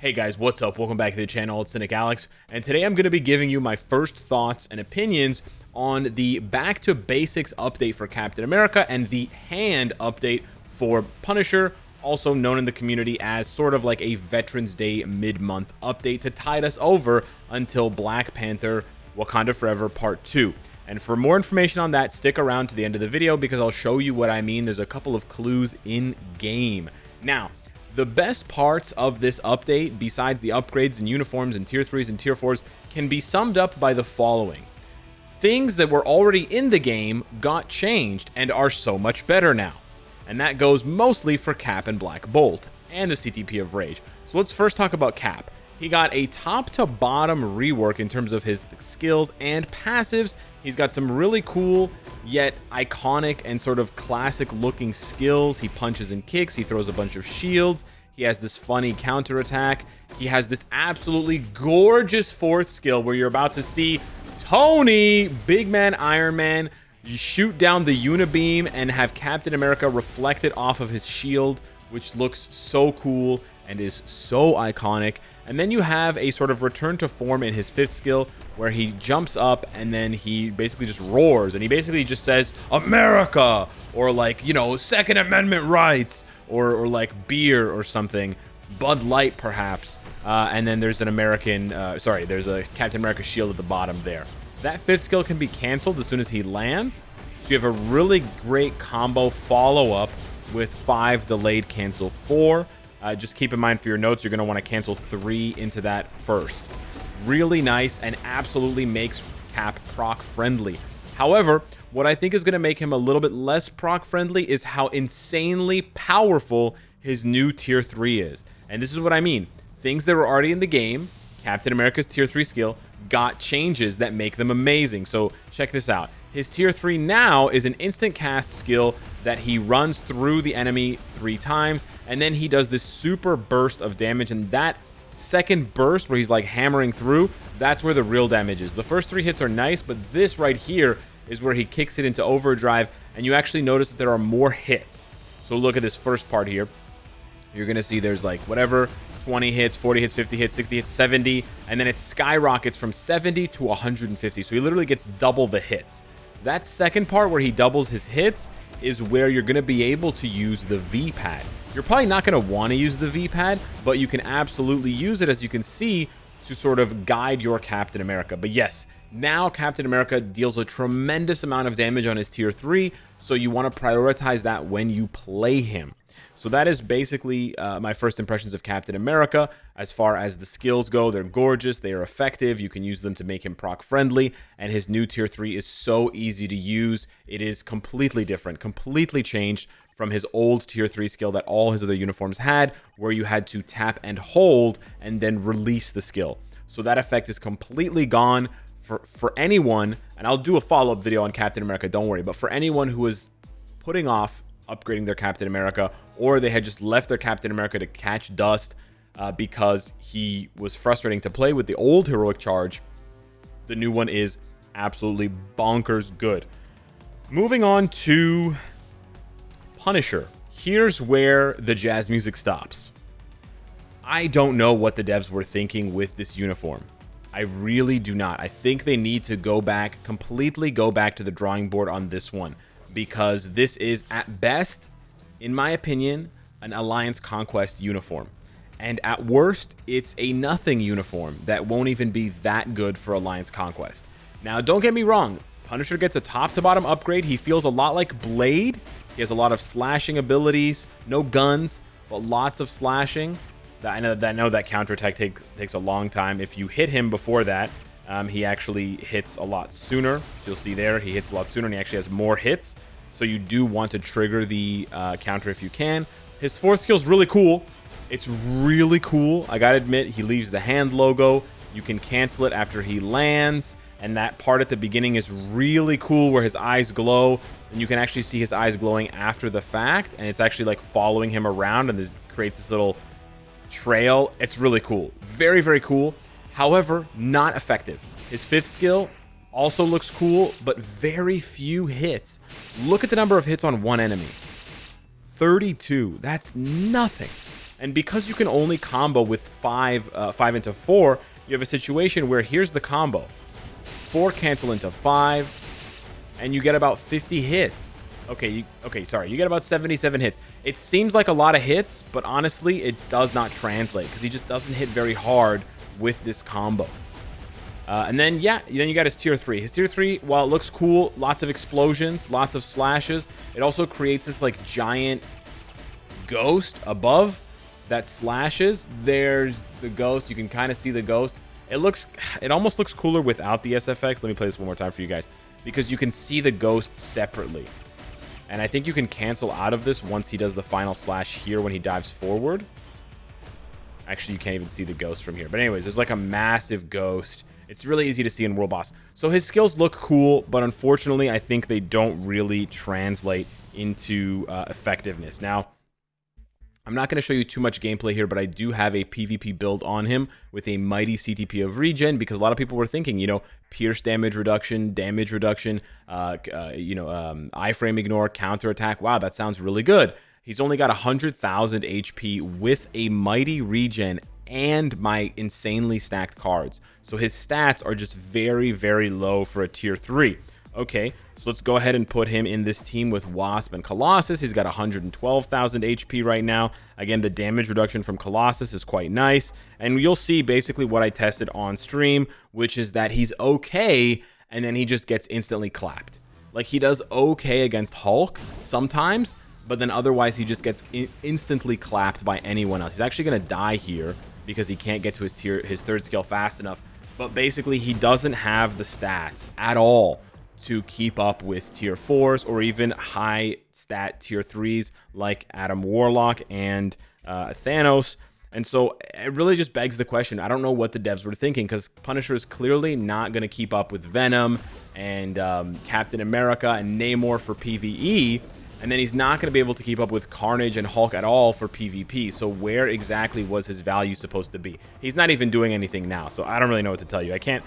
Hey guys, what's up? Welcome back to the channel. It's Cynicalex, and today I'm going to be giving you my first thoughts and opinions on the Back to Basics update for Captain America and the Hand update for Punisher, also known in the community as sort of like a Veterans Day mid-month update to tide us over until Black Panther Wakanda Forever Part 2. And for more information on that, stick around to the end of the video because I'll show you what I mean. There's a couple of clues in game. Now, the best parts of this update, besides the upgrades and uniforms and tier 3s and tier 4s, can be summed up by the following. Things that were already in the game got changed and are so much better now. And that goes mostly for Cap and Black Bolt, and the CTP of Rage. So let's first talk about Cap. He got a top to bottom rework in terms of his skills and passives. He's got some really cool yet iconic and sort of classic looking skills. He punches and kicks, he throws a bunch of shields, he has this funny counterattack, he has this absolutely gorgeous fourth skill where you're about to see Tony, Big Man Iron Man, you shoot down the unibeam and have Captain America reflected off of his shield, which looks so cool and is so iconic. And then you have a sort of return to form in his fifth skill where he jumps up and then he basically just roars and he basically just says America, or like, you know, Second Amendment rights, or like beer or something, Bud Light perhaps, and then there's an American there's a Captain America shield at the bottom there. That fifth skill can be canceled as soon as he lands, so you have a really great combo follow-up with 5 delayed cancel 4. Just keep in mind for your notes, you're going to want to cancel 3 into that first. Really nice and absolutely makes Cap proc friendly. However, what I think is going to make him a little bit less proc friendly is how insanely powerful his new tier 3 is. And this is what I mean. Things that were already in the game, Captain America's tier 3 skill, got changes that make them amazing. So check this out. His tier 3 now is an instant cast skill that he runs through the enemy 3 times, and then he does this super burst of damage, and that second burst where he's like hammering through, that's where the real damage is. The first 3 hits are nice, but this right here is where he kicks it into overdrive, and you actually notice that there are more hits. So look at this first part here. You're gonna see there's like whatever, 20 hits, 40 hits, 50 hits, 60 hits, 70, and then it skyrockets from 70 to 150. So he literally gets double the hits. That second part where he doubles his hits is where you're going to be able to use the V-pad. You're probably not going to want to use the V-pad, but you can absolutely use it, as you can see, to sort of guide your Captain America. But yes, now Captain America deals a tremendous amount of damage on his tier 3, so you want to prioritize that when you play him. So that is basically my first impressions of Captain America. As far as the skills go, they're gorgeous, they are effective, you can use them to make him proc friendly, and his new tier 3 is so easy to use. It is completely different, completely changed from his old tier 3 skill that all his other uniforms had, where you had to tap and hold and then release the skill. So that effect is completely gone for anyone, and I'll do a follow-up video on Captain America, don't worry, but for anyone who is putting off upgrading their Captain America, or they had just left their Captain America to catch dust because he was frustrating to play with the old heroic charge, the new one is absolutely bonkers good. Moving on to Punisher. Here's where the jazz music stops. I don't know what the devs were thinking with this uniform. I really do not. I think they need to completely go back to the drawing board on this one, because this is at best, in my opinion, an Alliance Conquest uniform, and at worst it's a nothing uniform that won't even be that good for Alliance Conquest. Now don't get me wrong, Punisher gets a top to bottom upgrade. He feels a lot like Blade. He has a lot of slashing abilities, no guns, but lots of slashing. I know that counterattack takes a long time. If you hit him before that, he actually hits a lot sooner. So you'll see there, he hits a lot sooner and he actually has more hits. So you do want to trigger the counter if you can. His fourth skill is really cool. It's really cool. I gotta admit, he leaves the hand logo. You can cancel it after he lands. And that part at the beginning is really cool where his eyes glow. And you can actually see his eyes glowing after the fact. And it's actually like following him around, and this creates this little trail. It's really cool. Very, very cool. However, not effective. His fifth skill also looks cool, but very few hits. Look at the number of hits on one enemy. 32. That's nothing. And because you can only combo with 5 into 4, you have a situation where here's the combo. 4 cancel into 5, and you get about 50 hits. Okay, sorry, you get about 77 hits. It seems like a lot of hits, but honestly, it does not translate because he just doesn't hit very hard with this combo. And then, yeah, then you got his tier 3. His tier 3, while it looks cool, lots of explosions, lots of slashes, it also creates this, like, giant ghost above that slashes. There's the ghost. You can kind of see the ghost. It almost looks cooler without the SFX. Let me play this one more time for you guys, because you can see the ghost separately. And I think you can cancel out of this once he does the final slash here when he dives forward. Actually, you can't even see the ghost from here. But anyways, there's like a massive ghost. It's really easy to see in World Boss. So his skills look cool, but unfortunately, I think they don't really translate into effectiveness. Now, I'm not going to show you too much gameplay here, but I do have a PvP build on him with a mighty CTP of regen, because a lot of people were thinking, you know, pierce damage reduction, iframe ignore, counterattack. Wow, that sounds really good. He's only got 100,000 HP with a mighty regen and my insanely stacked cards. So his stats are just very, very low for a tier 3. Okay, so let's go ahead and put him in this team with Wasp and Colossus. He's got 112,000 HP right now. Again, the damage reduction from Colossus is quite nice. And you'll see basically what I tested on stream, which is that he's okay, and then he just gets instantly clapped. Like, he does okay against Hulk sometimes, but then otherwise he just gets instantly clapped by anyone else. He's actually going to die here because he can't get to his third skill fast enough. But basically, he doesn't have the stats at all to keep up with tier 4s or even high stat tier 3s like Adam Warlock and Thanos. And so it really just begs the question. I don't know what the devs were thinking, because Punisher is clearly not going to keep up with Venom and Captain America and Namor for PvE. And then he's not going to be able to keep up with Carnage and Hulk at all for PvP. So where exactly was his value supposed to be? He's not even doing anything now, so I don't really know what to tell you. I can't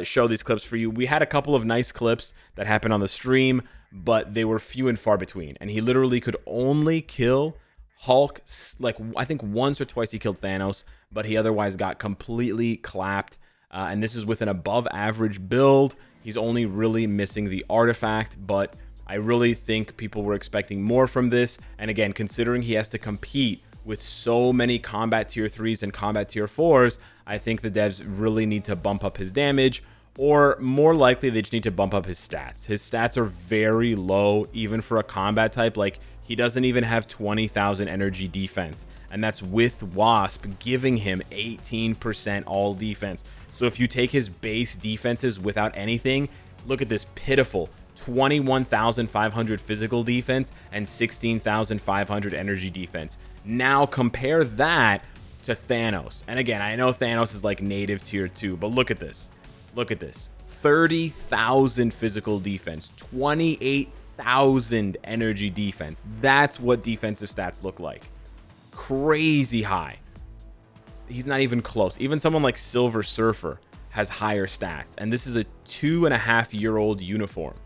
show these clips for you. We had a couple of nice clips that happened on the stream, but they were few and far between. And he literally could only kill Hulk, like, I think once or twice he killed Thanos, but he otherwise got completely clapped. And this is with an above average build. He's only really missing the artifact, but I really think people were expecting more from this. And again, considering he has to compete with so many combat tier 3s and combat tier 4s, I think the devs really need to bump up his damage, or more likely they just need to bump up his stats. His stats are very low, even for a combat type. Like, he doesn't even have 20,000 energy defense, and that's with Wasp giving him 18% all defense. So if you take his base defenses without anything, look at this pitiful 21,500 physical defense and 16,500 energy defense. Now compare that to Thanos. And again, I know Thanos is like native tier 2, but look at this. Look at this. 30,000 physical defense, 28,000 energy defense. That's what defensive stats look like. Crazy high. He's not even close. Even someone like Silver Surfer has higher stats, and this is a 2.5-year-old uniform.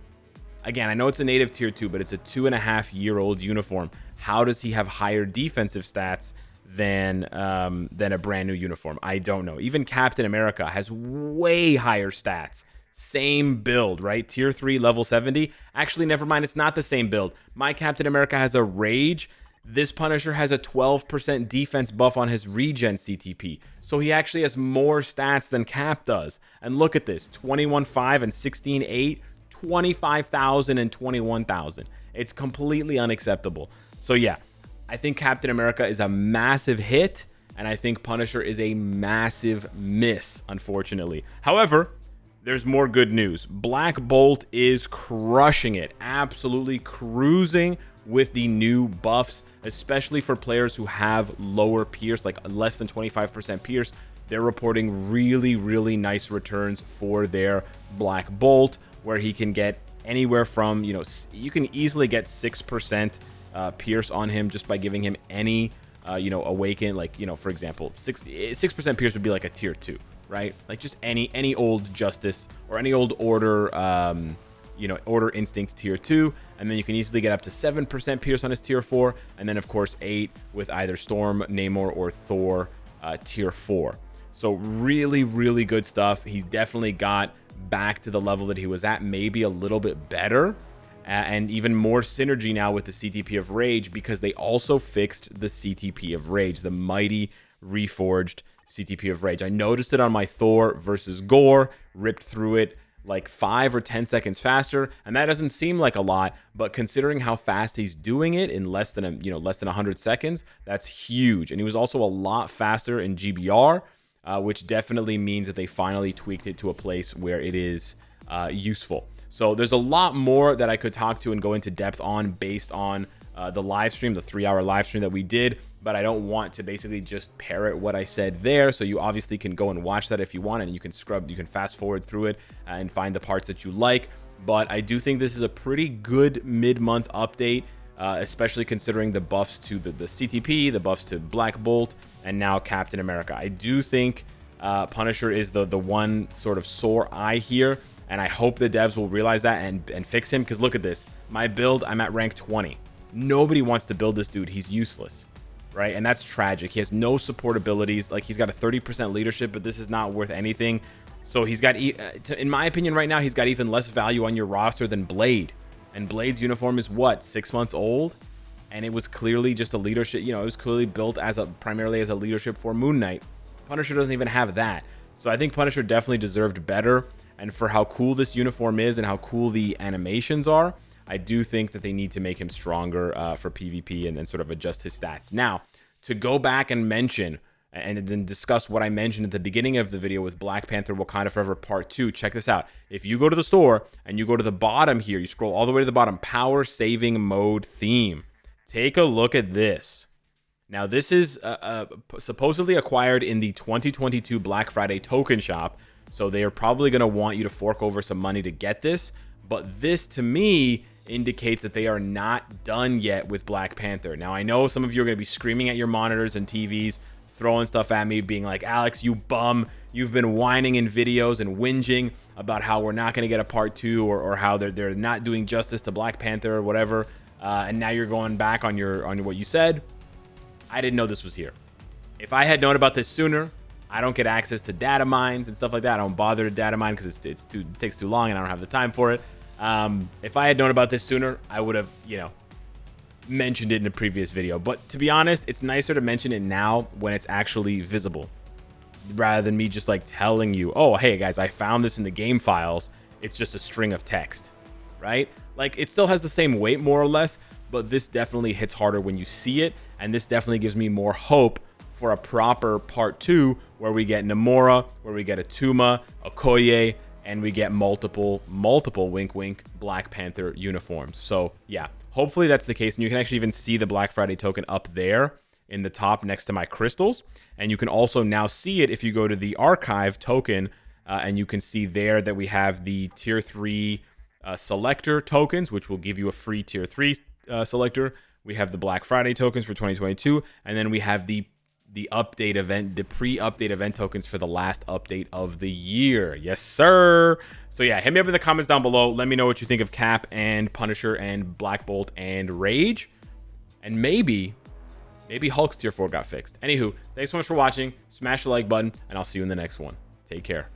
Again, I know it's a native tier 2, but it's a 2.5-year-old uniform. How does he have higher defensive stats than a brand new uniform? I don't know. Even Captain America has way higher stats. Same build, right? Tier 3, level 70. Actually, never mind. It's not the same build. My Captain America has a Rage. This Punisher has a 12% defense buff on his regen CTP. So he actually has more stats than Cap does. And look at this. 21.5 and 16.8. 25,000 and 21,000. It's completely unacceptable. So yeah, I think Captain America is a massive hit, and I think Punisher is a massive miss, unfortunately. However, there's more good news. Black Bolt is crushing it, absolutely cruising with the new buffs, especially for players who have lower pierce, like less than 25% pierce. They're reporting really, really nice returns for their Black Bolt, where he can get anywhere from, you know, you can easily get 6% pierce on him just by giving him any, awaken, like, you know, for example, 6% pierce would be like a tier 2, right? Like just any old Justice or any old Order you know, Order Instinct tier 2, and then you can easily get up to 7% Pierce on his tier 4, and then of course 8 with either Storm, Namor, or Thor tier 4. So really, really good stuff. He's definitely got back to the level that he was at, maybe a little bit better, and even more synergy now with the CTP of Rage, because they also fixed the CTP of Rage, the mighty reforged CTP of Rage. I noticed it on my Thor versus Gore, ripped through it like 5 or 10 seconds faster, and that doesn't seem like a lot, but considering how fast he's doing it in less than 100 seconds, that's huge. And he was also a lot faster in GBR, which definitely means that they finally tweaked it to a place where it is useful. So there's a lot more that I could talk to and go into depth on based on the live stream, the 3-hour live stream that we did, but I don't want to basically just parrot what I said there. So you obviously can go and watch that if you want, and you can fast forward through it and find the parts that you like. But I do think this is a pretty good mid-month update, especially considering the buffs to the CTP, the buffs to Black Bolt, and now Captain America. I do think Punisher is the one sort of sore eye here, and I hope the devs will realize that and fix him, because look at this. My build, I'm at rank 20. Nobody wants to build this dude. He's useless, right? And that's tragic. He has no support abilities. Like, he's got a 30% leadership, but this is not worth anything. So he's got, in my opinion right now, he's got even less value on your roster than Blade. And Blade's uniform is what, 6 months old? And it was clearly just a leadership, you know, it was clearly built as primarily as a leadership for Moon Knight. Punisher doesn't even have that. So I think Punisher definitely deserved better. And for how cool this uniform is and how cool the animations are, I do think that they need to make him stronger for PvP and then sort of adjust his stats. Now, to go back and mention and then discuss what I mentioned at the beginning of the video with Black Panther Wakanda Forever Part 2, check this out. If you go to the store and you go to the bottom here, you scroll all the way to the bottom, Power Saving Mode theme. Take a look at this. Now, this is supposedly acquired in the 2022 Black Friday token shop, so they are probably going to want you to fork over some money to get this. But this, to me, indicates that they are not done yet with Black Panther. Now, I know some of you are going to be screaming at your monitors and TVs, throwing stuff at me, being like, Alex, you bum. You've been whining in videos and whinging about how we're not going to get a part 2 or how they're not doing justice to Black Panther or whatever. And now you're going back on what you said. I didn't know this was here. If I had known about this sooner, I don't get access to data mines and stuff like that. I don't bother to data mine because it takes too long and I don't have the time for it. If I had known about this sooner, I would have, mentioned it in a previous video. But to be honest, it's nicer to mention it now when it's actually visible, rather than me just like telling you, oh, hey guys, I found this in the game files. It's just a string of text, right? Like, it still has the same weight more or less, but this definitely hits harder when you see it. And this definitely gives me more hope for a proper part 2 where we get Namora, where we get a Tuma, Okoye, and we get multiple wink wink Black Panther uniforms. So yeah, hopefully that's the case. And you can actually even see the Black Friday token up there in the top next to my crystals. And you can also now see it if you go to the archive token, and you can see there that we have the tier 3 selector tokens, which will give you a free tier 3 selector. We have the Black Friday tokens for 2022, and then we have the update event, the pre-update event tokens for the last update of the year. Yes, sir. So yeah, hit me up in the comments down below. Let me know what you think of Cap and Punisher and Black Bolt and Rage. And maybe Hulk's tier 4 got fixed. Anywho, thanks so much for watching. Smash the like button, and I'll see you in the next one. Take care.